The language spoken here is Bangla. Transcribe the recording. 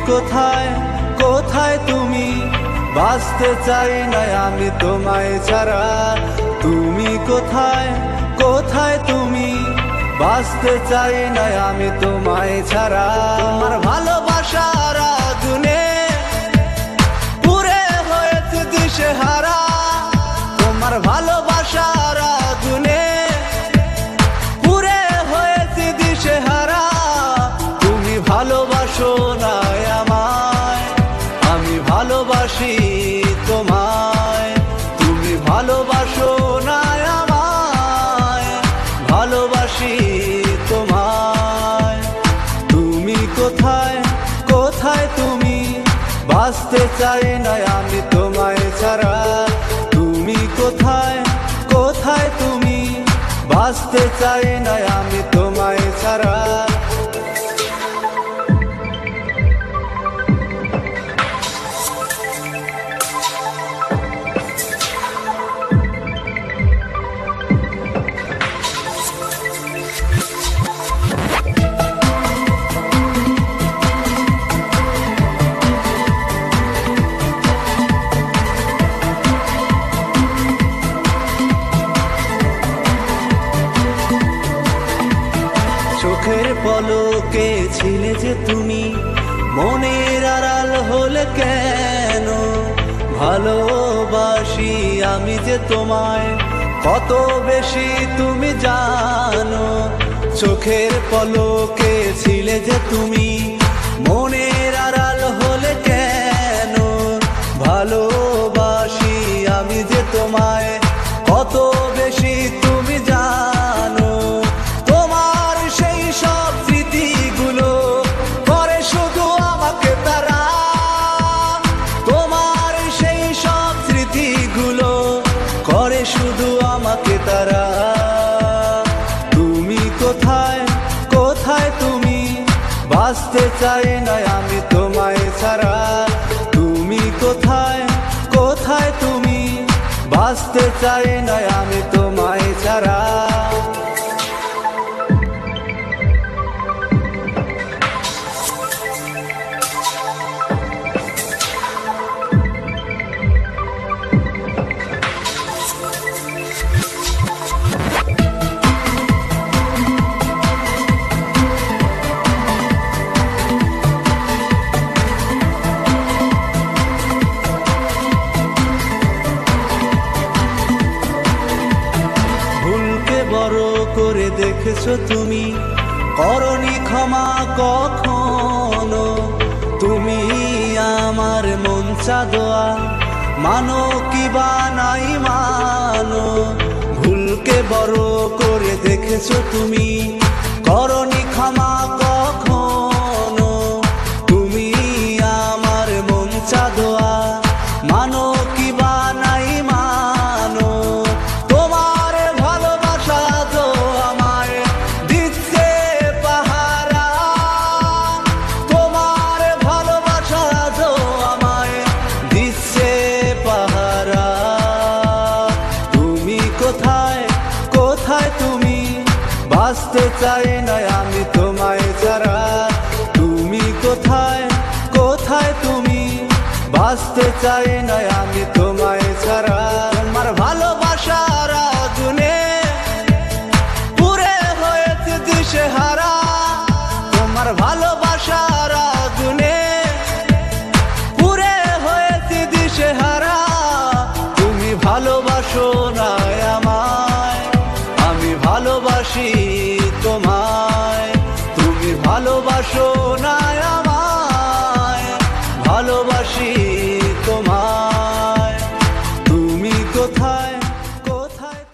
কোথায় কোথায় তুমি, বাঁচতে চাই না আমি তোমায় ছাড়া। তুমি কোথায় কোথায় তুমি, বাঁচতে চাই না আমি তোমায় ছাড়া। আমার ভালোবাসার আগুনে পুড়ে হয়েছে দিশেহারা, তোমার ভালোবাসার আগুনে পুড়ে হয়েছে দিশেহারা। তুমি ভালোবাসো না আমায়, আমি ভালোবাসি তোমায়। তুমি ভালোবাসো না আমায়, ভালোবাসি তোমায়। তুমি কোথায় কোথায় তুমি, বাঁচতে চাই না আমি তোমায় ছাড়া। তুমি কোথায় কোথায় তুমি, বাঁচতে চাই না আমি তোমায় ছাড়া। চোখের পলকে ছিলে যে তুমি, মনের আড়াল হলে কেন? ভালোবাসি আমি যে তোমায় কত বেশি তুমি জানো। চোখের পলকে ছিলে যে তুমি, মনের আড়াল হলে কেন? ভালোবাসি আমি যে তোমায় কত বেশি তুমি জানো। তোমার সেই সব স্মৃতিগুলো করে শুধু আমাকে তারা, তোমার সেই সব স্মৃতিগুলো করে শুধু আমাকে তারা। তুমি কোথায় কোথায় তুমি, বাঁচতে চাই না আমি তোমায় ছাড়া। তুমি কোথায় কোথায় তুমি, বাঁচতে চাই না আমি তোমায় ছাড়া। বড় করে দেখেছো তুমি, করনি ক্ষমা কখনো। তুমি আমার মন চাঁদোয়া, মানো কি বা নাই মানো। ভুলকে বড় করে দেখেছো তুমি, করনি ক্ষমা কখনো। তুমি আমার মন চাঁদোয়া, মানো কি বা নাই মানো। বাঁচতে চাই না আমি তোমায় ছাড়া। তুমি কোথায় কোথায় তুমি, বাঁচতে চাই না আমি তোমায় ছাড়া। আমার ভালোবাসার আগুনে পুড়ে হয়েছে দিশেহারা, তোমার ভালোবাসার আগুনে পুড়ে হয়েছে দিশেহারা। তুমি ভালোবাসো না আমায়, আমি ভালোবাসি তোমায়। তুমি ভালোবাসো না